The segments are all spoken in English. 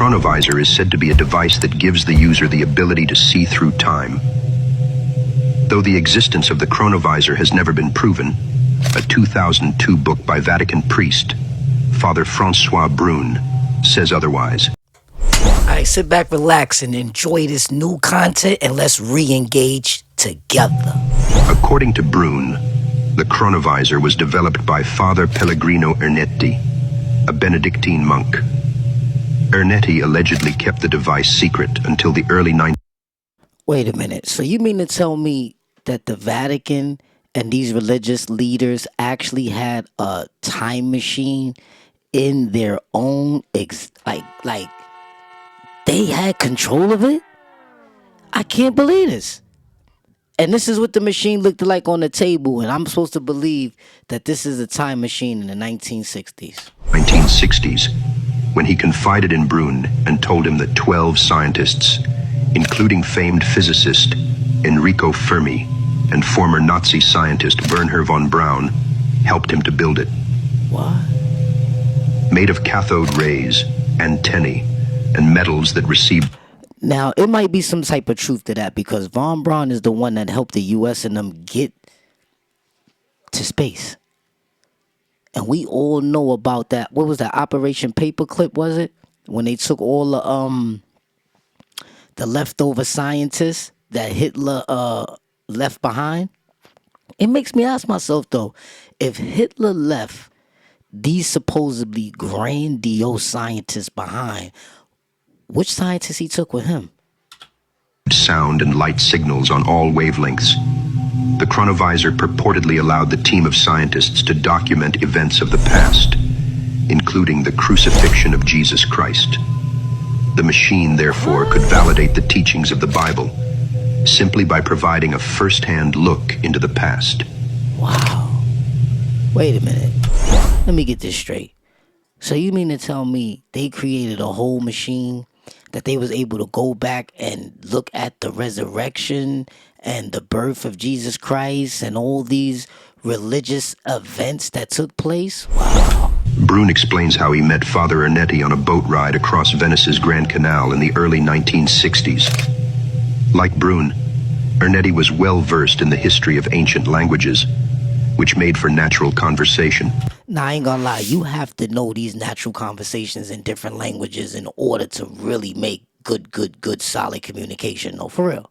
chronovisor is said to be a device that gives the user the ability to see through time. Though the existence of the chronovisor has never been proven, a 2002 book by Vatican priest, Father Francois Brune, says otherwise. Alright, sit back, relax, and enjoy this new content, and let's re-engage together. According to Brune, the chronovisor was developed by Father Pellegrino Ernetti, a Benedictine monk. Ernetti allegedly kept the device secret until the early 19th. Wait a minute. So you mean to tell me that the Vatican and these religious leaders actually had a time machine in their own, like they had control of it? I can't believe this. And this is what the machine looked like on the table, and I'm supposed to believe that this is a time machine in the 1960s. 1960s, when he confided in Brune and told him that 12 scientists, including famed physicist Enrico Fermi and former Nazi scientist Wernher von Braun, helped him to build it. What? Made of cathode rays, antennae, and metals that received... Now, it might be some type of truth to that, because von Braun is the one that helped the U.S. and them get to space. And we all know about that. What was that? Operation Paperclip, was it? When they took all the leftover scientists that Hitler left behind. It makes me ask myself, though, if Hitler left these supposedly grandiose scientists behind, which scientists he took with him? Sound and light signals on all wavelengths. The chronovisor purportedly allowed the team of scientists to document events of the past, including the crucifixion of Jesus Christ. The machine, therefore, could validate the teachings of the Bible simply by providing a first-hand look into the past. Wow. Wait a minute. Let me get this straight. So you mean to tell me they created a whole machine that they was able to go back and look at the resurrection and the birth of Jesus Christ and all these religious events that took place? Wow. Brune explains how he met Father Ernetti on a boat ride across Venice's Grand Canal in the early 1960s. Like Brune, Ernetti was well versed in the history of ancient languages, which made for natural conversation. Now, I ain't gonna lie, you have to know these natural conversations in different languages in order to really make good, solid communication, no, for real.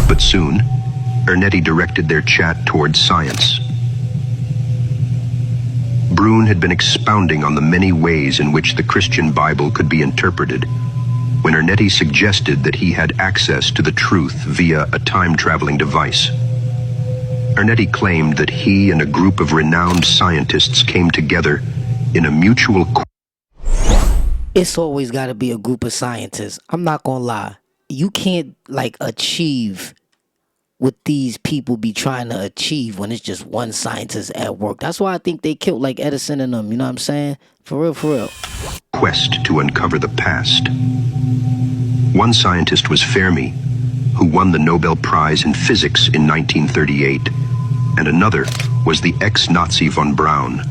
But soon, Ernetti directed their chat towards science. Brune had been expounding on the many ways in which the Christian Bible could be interpreted, when Ernetti suggested that he had access to the truth via a time-traveling device. Ernetti claimed that he and a group of renowned scientists came together in a mutual... It's always got to be a group of scientists. I'm not gonna lie. You can't, achieve what these people be trying to achieve when it's just one scientist at work. That's why I think they killed, Edison and them, you know what I'm saying? For real. Quest to uncover the past. One scientist was Fermi, who won the Nobel Prize in Physics in 1938, and another was the ex-Nazi von Braun.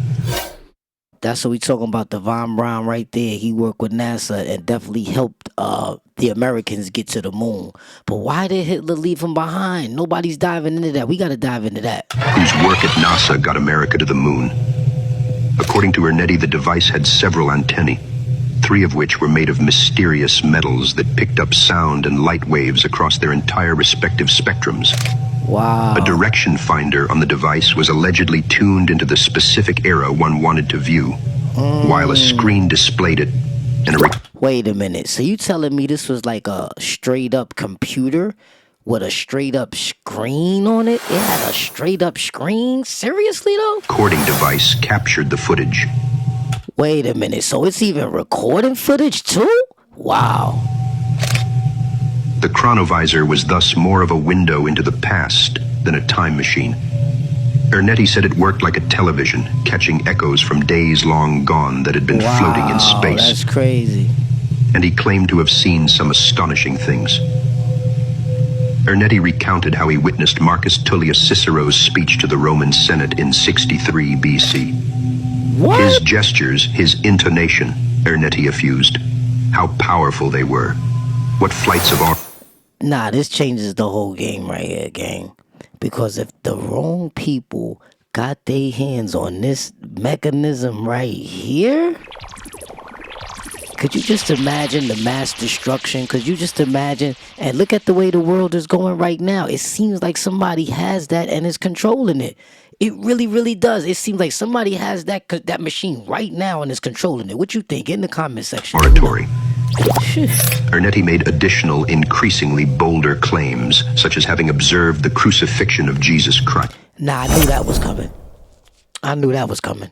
That's what we talking about, the von Braun right there. He worked with NASA and definitely helped the Americans get to the moon. But why did Hitler leave him behind? Nobody's diving into that. We got to dive into that. Whose work at NASA got America to the moon. According to Ernetti, the device had several antennae, 3 of which were made of mysterious metals that picked up sound and light waves across their entire respective spectrums. Wow. A direction finder on the device was allegedly tuned into the specific era one wanted to view, while a screen displayed it. Wait a minute. So you telling me this was like a straight up computer with a straight up screen on it? It had a straight up screen? Seriously though? Recording device captured the footage. Wait a minute. So it's even recording footage too? Wow. The chronovisor was thus more of a window into the past than a time machine. Ernetti said it worked like a television, catching echoes from days long gone that had been floating in space. That's crazy. And he claimed to have seen some astonishing things. Ernetti recounted how he witnessed Marcus Tullius Cicero's speech to the Roman Senate in 63 BC. What? His gestures, his intonation, Ernetti effused, how powerful they were, what flights of arms. Nah, this changes the whole game right here, gang. Because if the wrong people got their hands on this mechanism right here, could you just imagine the mass destruction? Could you just imagine? And look at the way the world is going right now. It seems like somebody has that and is controlling it. It really, really does. It seems like somebody has that machine right now and is controlling it. What you think? In the comment section. Oratory. Ernetti made additional, increasingly bolder claims, such as having observed the crucifixion of Jesus Christ. Nah, I knew that was coming. I knew that was coming.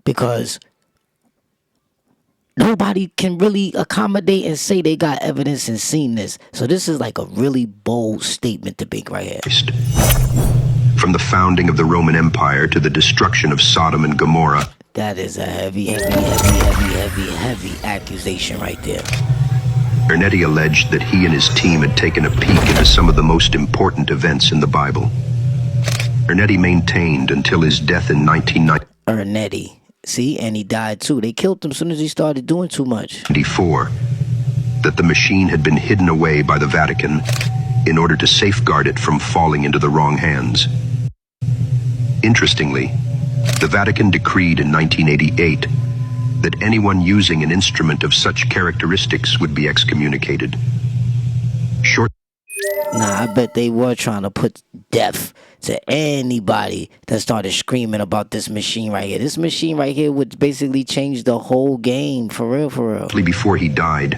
Because nobody can really accommodate and say they got evidence and seen this. So this is like a really bold statement to make right here. From the founding of the Roman Empire to the destruction of Sodom and Gomorrah. That is a heavy accusation right there. Ernetti alleged that he and his team had taken a peek into some of the most important events in the Bible. Ernetti maintained until his death in 1994 Ernetti. See, and he died too. They killed him as soon as he started doing too much. That the machine had been hidden away by the Vatican in order to safeguard it from falling into the wrong hands. Interestingly, the Vatican decreed in 1988 that anyone using an instrument of such characteristics would be excommunicated. Nah, I bet they were trying to put death to anybody that started screaming about this machine right here. This machine right here would basically change the whole game, for real, for real. Before he died,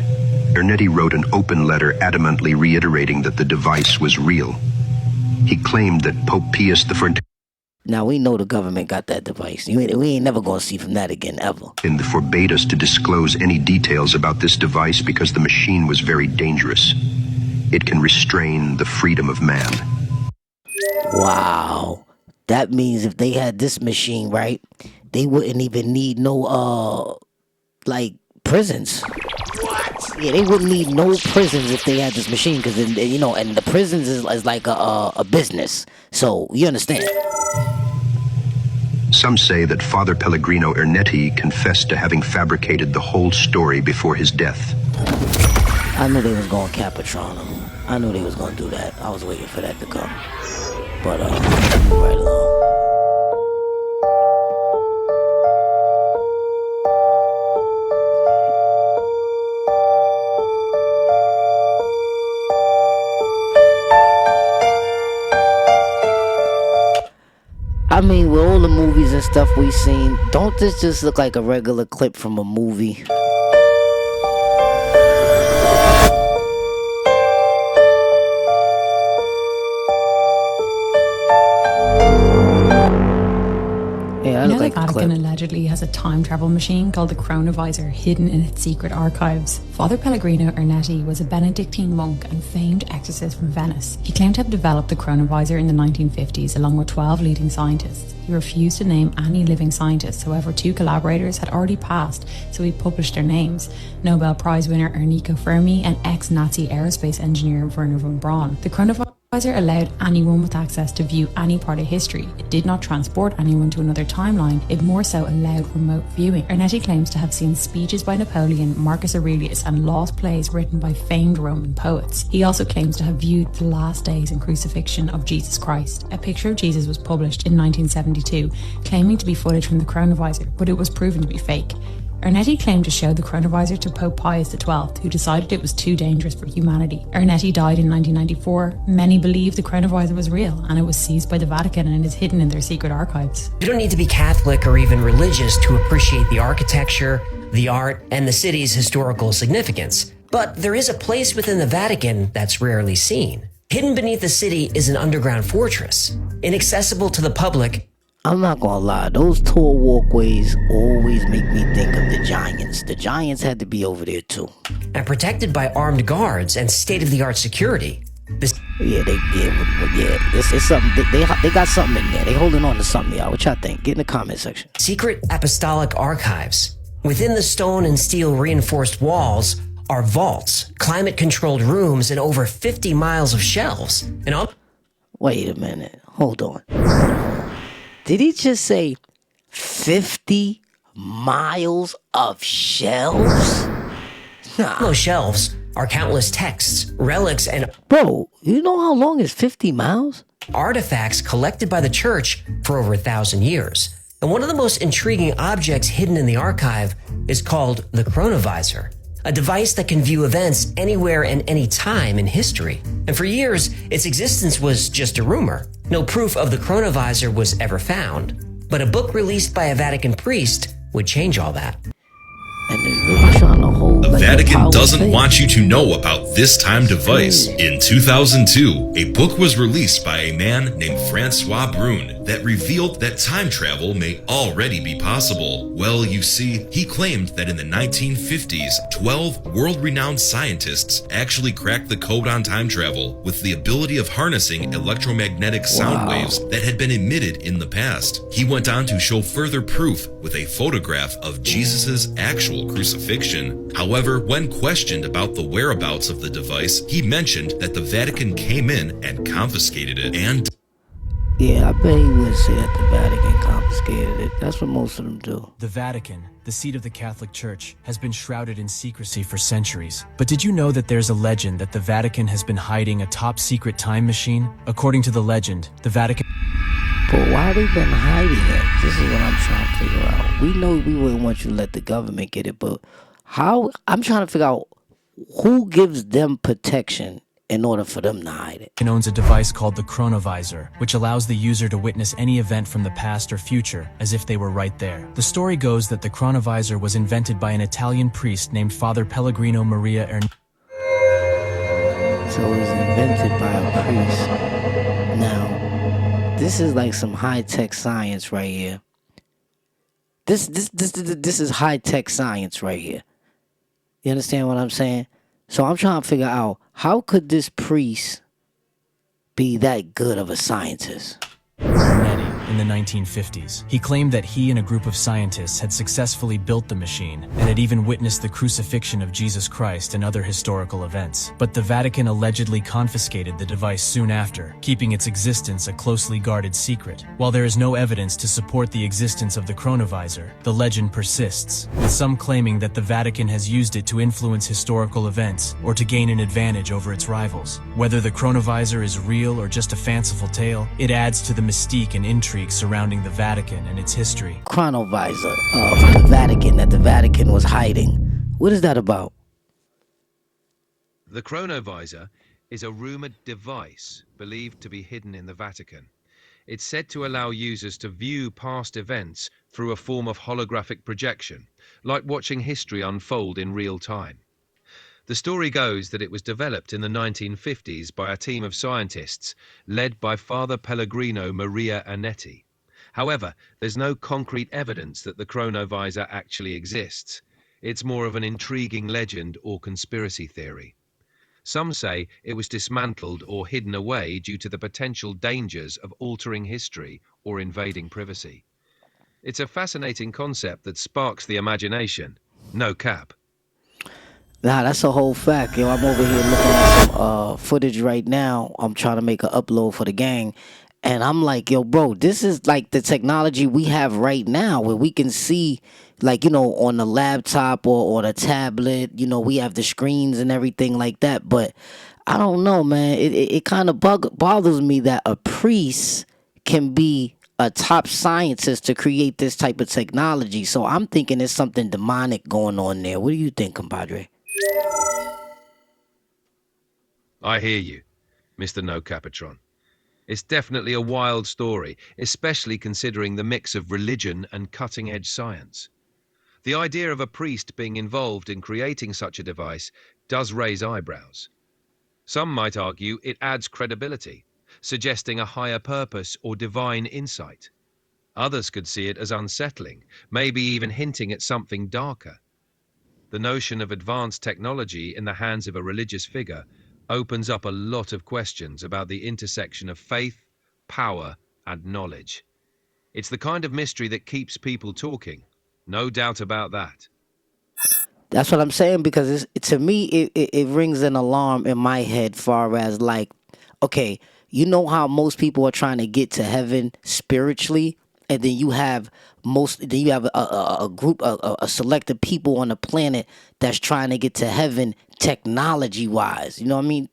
Ernetti wrote an open letter adamantly reiterating that the device was real. He claimed that Pope Pius XIV Now, we know the government got that device. We ain't never gonna see from that again, ever. and forbade us to disclose any details about this device because the machine was very dangerous. It can restrain the freedom of man. Wow. That means if they had this machine, right, they wouldn't even need no, prisons. What? Yeah, they wouldn't need no prisons if they had this machine, because, and the prisons is like a business. So, you understand? Some say that Father Pellegrino Ernetti confessed to having fabricated the whole story before his death. I knew they was going to Capitron him. I knew they was going to do that. I was waiting for that to come. But, move right along. I mean, with all the movies and stuff we seen, don't this just look like a regular clip from a movie? Yeah, You know, like the Vatican allegedly has a time travel machine called the chronovisor hidden in its secret archives. Father Pellegrino Ernetti was a Benedictine monk and famed exorcist from Venice. He claimed to have developed the chronovisor in the 1950s along with 12 leading scientists. He refused to name any living scientists, however 2 collaborators had already passed, so he published their names: Nobel Prize winner Enrico Fermi and ex-Nazi aerospace engineer Werner von Braun. The chronovisor allowed anyone with access to view any part of history. It did not transport anyone to another timeline, it more so allowed remote viewing. Ernetti claims to have seen speeches by Napoleon, Marcus Aurelius and lost plays written by famed Roman poets. He also claims to have viewed the last days and crucifixion of Jesus Christ. A picture of Jesus was published in 1972, claiming to be footage from the chronovisor, but it was proven to be fake. Ernetti claimed to show the chronovisor to Pope Pius XII, who decided it was too dangerous for humanity. Ernetti died in 1994. Many believe the chronovisor was real, and it was seized by the Vatican and is hidden in their secret archives. You don't need to be Catholic or even religious to appreciate the architecture, the art, and the city's historical significance. But there is a place within the Vatican that's rarely seen. Hidden beneath the city is an underground fortress, inaccessible to the public. I'm not gonna lie, those tall walkways always make me think of the Giants. The Giants had to be over there too. And protected by armed guards and state-of-the-art security. It's something. They got something in there. They holding on to something, y'all. What y'all think? Get in the comment section. Secret apostolic archives. Within the stone and steel reinforced walls are vaults, climate-controlled rooms, and over 50 miles of shelves. And wait a minute. Hold on. Did he just say 50 miles of shelves? On those shelves are countless texts, relics, and Bro, you know how long is 50 miles? artifacts collected by the church for over 1,000 years. And one of the most intriguing objects hidden in the archive is called the chronovisor, a device that can view events anywhere and any time in history. And for years, its existence was just a rumor. No proof of the chronovisor was ever found. But a book released by a Vatican priest would change all that. And they're really trying to hold The like, Vatican power doesn't thing. want you to know about this time device. In 2002, a book was released by a man named Francois Brune that revealed that time travel may already be possible. Well, you see, he claimed that in the 1950s, 12 world-renowned scientists actually cracked the code on time travel with the ability of harnessing electromagnetic sound waves that had been emitted in the past. He went on to show further proof with a photograph of Jesus's actual crucifixion. However, when questioned about the whereabouts of the device, he mentioned that the Vatican came in and confiscated it. And Yeah, I bet he would say that the Vatican confiscated it. That's what most of them do. The Vatican, the seat of the Catholic Church, has been shrouded in secrecy for centuries. But did you know that there's a legend that the Vatican has been hiding a top-secret time machine? According to the legend, the Vatican... But why they been hiding it? This is what I'm trying to figure out. We know we wouldn't want you to let the government get it, but how? I'm trying to figure out who gives them protection in order for them to hide it. owns a device called the chronovisor, which allows the user to witness any event from the past or future as if they were right there. The story goes that the chronovisor was invented by an Italian priest named Father Pellegrino Maria So it was invented by a priest. Now, this is like some high-tech science right here. This is high-tech science right here. You understand what I'm saying? So I'm trying to figure out, how could this priest be that good of a scientist? in the 1950s. He claimed that he and a group of scientists had successfully built the machine and had even witnessed the crucifixion of Jesus Christ and other historical events. But the Vatican allegedly confiscated the device soon after, keeping its existence a closely guarded secret. While there is no evidence to support the existence of the chronovisor, the legend persists, with some claiming that the Vatican has used it to influence historical events or to gain an advantage over its rivals. Whether the chronovisor is real or just a fanciful tale, it adds to the mystique and intrigue surrounding the Vatican and its history. Chronovisor of the Vatican that the Vatican was hiding. What is that about? The chronovisor is a rumored device believed to be hidden in the Vatican. It's said to allow users to view past events through a form of holographic projection, like watching history unfold in real time. The story goes that it was developed in the 1950s by a team of scientists led by Father Pellegrino Maria Anetti. However, there's no concrete evidence that the chronovisor actually exists. It's more of an intriguing legend or conspiracy theory. Some say it was dismantled or hidden away due to the potential dangers of altering history or invading privacy. It's a fascinating concept that sparks the imagination. No cap. Nah, that's a whole fact. Yo, I'm over here looking at some footage right now. I'm trying to make an upload for the gang. And I'm like, yo, bro, this is like the technology we have right now where we can see, like, you know, on the laptop or the tablet, you know, we have the screens and everything like that. But I don't know, man. It kind of bothers me that a priest can be a top scientist to create this type of technology. So I'm thinking there's something demonic going on there. What do you think, compadre? I hear you, Mr. No Capitron. It's definitely a wild story, especially considering the mix of religion and cutting-edge science. The idea of a priest being involved in creating such a device does raise eyebrows. Some might argue it adds credibility, suggesting a higher purpose or divine insight. Others could see it as unsettling, maybe even hinting at something darker. The notion of advanced technology in the hands of a religious figure opens up a lot of questions about the intersection of faith, power, and knowledge. It's the kind of mystery that keeps people talking. No doubt about that. That's what I'm saying, because to me, it rings an alarm in my head far as like, okay, you know how most people are trying to get to heaven spiritually, and then you have a group, a select of people on the planet that's trying to get to heaven technology wise. You know what I mean?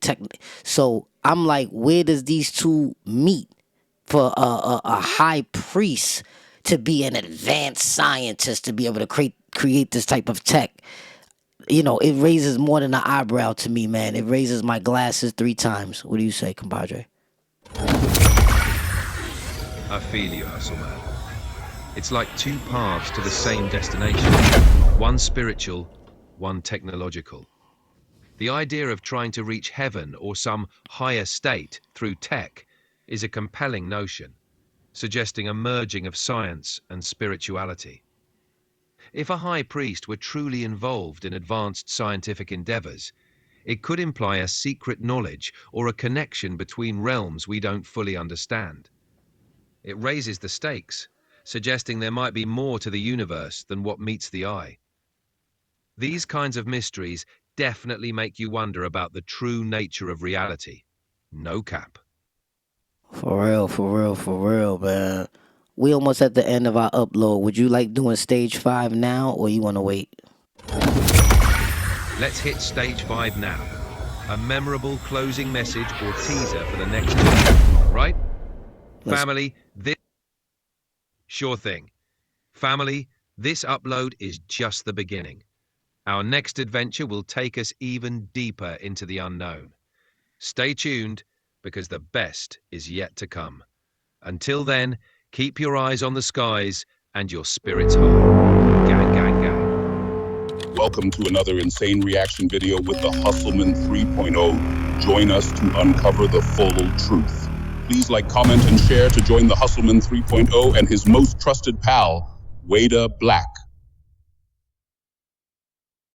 So I'm like, where does these two meet for a high priest to be an advanced scientist to be able to create this type of tech? You know, it raises more than an eyebrow to me, man. It raises my glasses 3 times. What do you say, compadre? I feel you, Hustle Man. It's like 2 paths to the same destination. One spiritual, one technological. The idea of trying to reach heaven or some higher state through tech is a compelling notion, suggesting a merging of science and spirituality. If a high priest were truly involved in advanced scientific endeavors, it could imply a secret knowledge or a connection between realms we don't fully understand. It raises the stakes, suggesting there might be more to the universe than what meets the eye. These kinds of mysteries definitely make you wonder about the true nature of reality. No cap. For real, man. We almost at the end of our upload. Would you like doing stage 5 now, or you want to wait? Let's hit stage 5 now. A memorable closing message or teaser for the next chapter, right? Family, this... Sure thing. Family, this upload is just the beginning. Our next adventure will take us even deeper into the unknown. Stay tuned, because the best is yet to come. Until then, keep your eyes on the skies and your spirits high. Gang, gang, gang. Welcome to another insane reaction video with the Hustleman 3.0. Join us to uncover the full truth. Please like, comment, and share to join the Hustleman 3.0 and his most trusted pal, Wada Black.